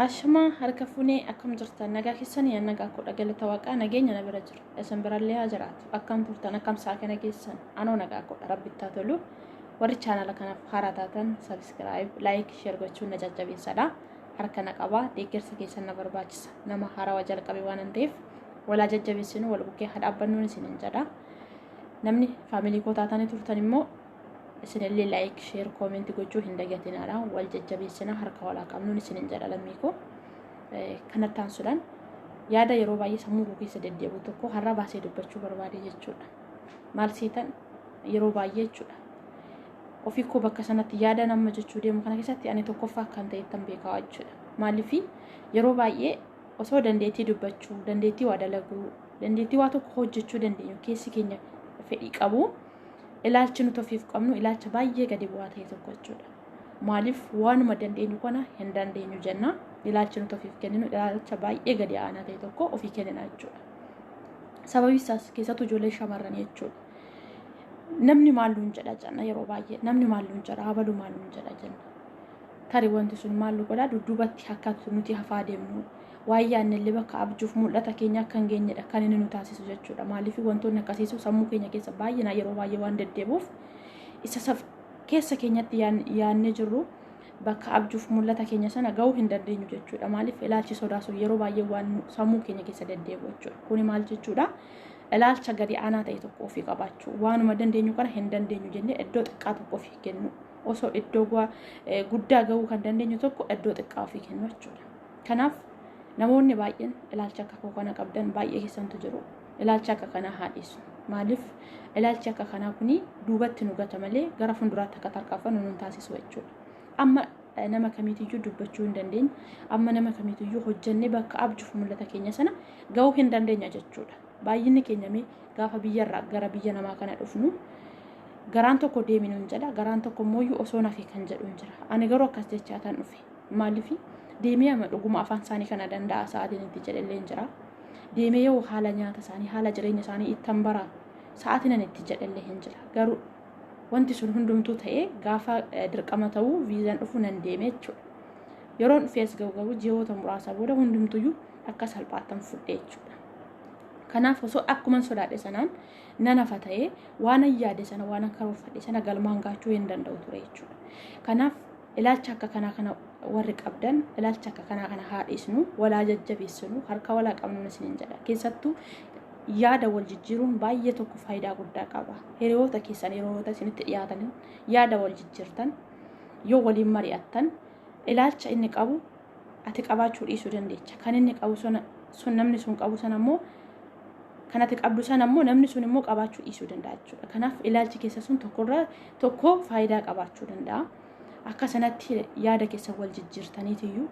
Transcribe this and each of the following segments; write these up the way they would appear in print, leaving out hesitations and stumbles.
Ashama harka fuunee akkam jirtan nagaa keessanii nagaa kudha galata waaqaa nageenya na bira jiru isin birallee haa jiraatu akkam turtan akkam saa kana keessan anoo nagaa kudha rabbitti haa tolu warri chaanala kanaaf haaraa taatan subscribe like share gochuun na jajjabeessadha harka na qabaa deeggarsa keessan na barbaachisa nama haaraa jalqabe waan ta'eef walaa jajjabeessinu wal bukkee hadhaabbannuun isinin jedha namni faamilii koo taatanii turtan immoo isinillee like share comment gochuu hin dagatinaadha wal jajjabeessina harka walaa qabnuun isinin jedha lammiiko kanattaan sudan yaada yeroo baay'ee sammuu koo keessa deddeebi'u tokko har'a baasee dubbachuu barbaade jechuudha maal seetan yeroo baay'ee jechuudha ofii koo bakka sanatti yaada nama jechuu deemu kana keessatti ani tokkoffaa kan ta'ettan beekaa jechuudha maaliif yeroo baay'ee osoo dandeettii dubbachuu dandeettii waa dalaguu dandeettii waa tokko hojjechuu dandeenyu keessi keenya fedhii qabu ilaalchi nuti ofiif qabnu ilaalcha baay'ee gadi bu'aa ta'e tokko jechuudha. Maaliif waanuma dandeenyu kana hin dandeenyu jenna ilaalchi nuti ofiif kenninu ilaalcha baay'ee gadi aanaa ta'e tokko ofii kennina jechuudha. Sababi isaas keessattuu ijoollee shamarranii jechuudha. Namni maalluun jedha jenna yeroo baay'ee namni maalluun jedha habaluu maalluun jedha jenna. Tarii wanti sun maallu godhaa dudduubatti akka nuti hafaa deemnu waayyaa inni bakka abjuuf mul'ata keenya akka hin geenyedha kan inni nu taasisu jechuudha. Maaliif wantoonni akkasiisu sammuu keenya keessa baay'ina yeroo baay'ee waan deddeebuuf isa keessa keenyatti yaannee jirru bakka abjuuf mul'ata keenya sana ga'uu hin dandeenyu jechuudha. Maaliif ilaalchi sodaasuuf yeroo baay'ee waan sammuu keenya keessa deddeebu jechuudha. Kuni maal jechuudha? Ilaalcha gadi aanaa ta'e tokko ofii qabaachuu waanuma dandeenyu kana hin dandeenyu jennee iddoo xiqqaa tokko ofii kennu osoo iddoo guddaa ga'uu kan dandeenyu tokko iddoo xiqqaa ofii kennu jechuudha. Kanaaf namoonni baay'een ilaalcha akka kana qabdan baay'ee keessantu jiru ilaalcha akka kana haadhisu maaliif ilaalchi akka kanaa kuni duubatti nu gata malee gara fuulduraatti akka tarkaanfannu nu taasisu jechuudha amma nama kamiitiyyuu dubbachuu hin dandeenye amma nama kamiitiyyuu hojjennee bakka abjuuf mul'ata keenya sana ga'uu hin dandeenya jechuudha baay'inni keenya mee gaafa biyyarraa gara biyya namaa kana dhufnu garaan tokko deeminu hin jedha garaan tokko immoo osoo nafee kan jedhu hin jira ani garuu akkas jechaataan dhufe maaliif deemee ama dhuguma afaan isaanii kana danda'a sa'aatiin itti jedhallee hin jira deemee yoo haala nyaata isaanii haala jireenya isaanii ittan bara sa'aatiin itti jedhallee hin jira garuu wanti sun hundumtuu ta'ee gaafa dirqama ta'uu viizaan dhufu nan deemee jechuudha yeroo dhufees garuu ji'oota muraasa booda hundumtuyyuu akka salphaattan fudhee jechuudha kanaaf osoo akkuma sodaadhe sanaan nanafa ta'ee waan yaade sana waan karoorfadhe sana galmaan gaachuu hin danda'u ture jechuudha kanaaf ilaalcha akka kana warri qabdan ilaalcha akka kana haadhisnu walaa jajjabeessinu harka walaa qabnu isinin jedha keessattuu yaada wal jijjiiruun baay'ee tokko faayidaa guddaa qaba hiriyoota keessan hiriyoota isinitti dhiyaatan yaada wal jijjiirtan yoo waliin mari'attan ilaalcha inni qabu ati qabaachuu dhiisuu dandeecha kan inni qabu sun namni sun qabu sana immoo kan ati qabdu sana immoo namni sun immoo qabaachuu dhiisuu danda'a jechuudha kanaaf ilaalchi keessa sun tokko faayidaa qabaachuu danda'a akka sanatti yaada keessa wal jijjiirtaniitiyyuu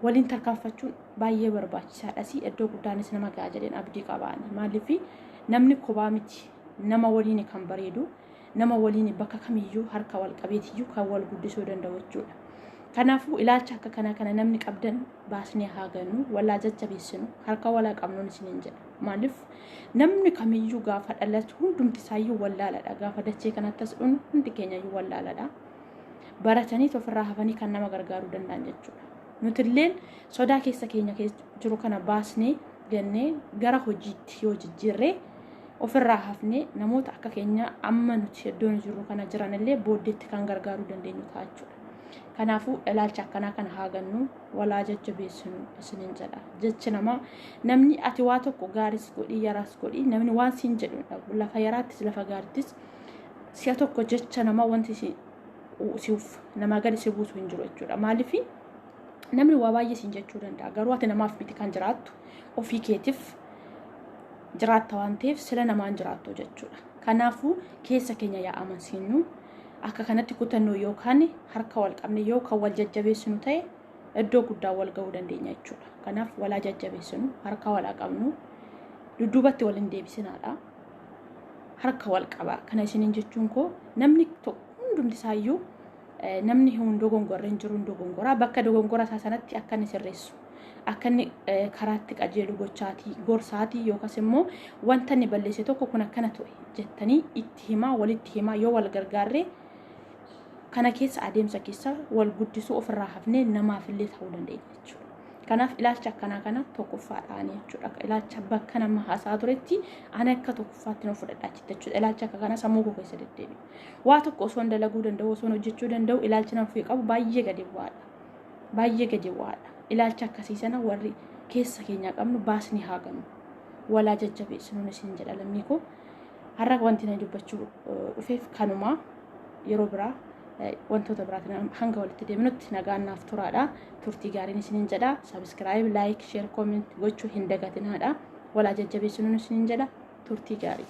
waliin tarkaanfachuun baay'ee barbaachisaadha si iddoo guddaanis nama ga'a jedheen abdii qabaani maaliif namni kophaa miti nama waliin kan bareedu nama waliin bakka kamiyyuu harka wal qabeetiyyuu kan wal guddisuu danda'u jechuudha kanaafuu ilaalcha akka kana namni qabdan baasnee haa gannu walaa jajjabeessinu harka walaa qabnuun isiniin jedha maaliif namni kamiyyuu gaafa dhalatu hundumti isaayyuu wallaaladha gaafa dachee kanattas hundi keenyayyuu wallaaladha baratanii ofirraa hafanii kan nama gargaaruu danda'an jechuudha nutilleen sodaa keessa keenya jiru kana baasnee gannee gara hojiitti yoo jijjiirree ofirraa hafnee namoota akka keenya amma nuti iddoo jiru kana jiranillee booddeetti kan gargaaruu dandeenyu ta'a jechuudha kanaafuu ilaalcha akkanaa kana haa gannu walaa jajjabeessinu isinin jedha jechi namaa namni ati waa tokko gaaris godhii yaraas godhii namni waan siin jedhu lafa yaraattis lafa gaarittis si'a tokko jecha namaa wanti siif nama gadi si buusu hin jiru jechuudha maaliif namni waa baay'ee siin jechuu danda'a garuu ati namaaf miti kan jiraattu ofii keetiif jiraatta waan ta'eef sila namaan jiraattu jechuudha kanaafuu keessa keenya yaa amansiinu akka kanatti kutannoo yookaan harka wal qabne yookaan wal jajjabeessinu ta'e iddoo guddaa wal ga'uu dandeenya jechuudha kanaaf walaa jajjabeessinu harka walaa qabnu dudduubatti wal hin deebisinaadha harka wal qabaa kana isiniin jechuun koo namni hundumti isaayyuu namni hundoo gongorreen jiru hundoo gongoraa bakka dogongora isaa sanatti akka inni sirreessu akka inni karaatti qajeelu gochaatii gorsaatii yookaas immoo wanta inni balleesse tokko kun akkana ta'e jettanii itti himaa walitti himaa yoo wal gargaarree kana keessa adeemsa keessa wal guddisuu ofirraa hafnee namaaf illee ta'uu dandeenya jechuudha kanaaf ilaalcha akkanaa kana tokkoffaadhaan jechuudha ilaalcha bakka nama haasaa turetti ani akka tokkoffaatti nu fudhadhaachi jechuudha ilaalcha akka kana sammuu koo keessa deddeebi'u waa tokko osoo dalaguu danda'u osoo hojjechuu danda'u ilaalcha nama fi qabu baay'ee gadi bu'aadha ilaalcha akkasii sana warri keessa keenya qabnu baasni haa ganu walaa jajjabeessinu isin jedha lammii koo har'a wanti na dubbachuu dhufeef kanuma yeroo biraa wantoota biraatiin hanga walitti deemnutti nagaan naaf turaadha turtii gaariin isinin jedha subscribe like share comment gochuu hin dagatinaadha walaa jajjabeessinu isinin jedha turtii gaarii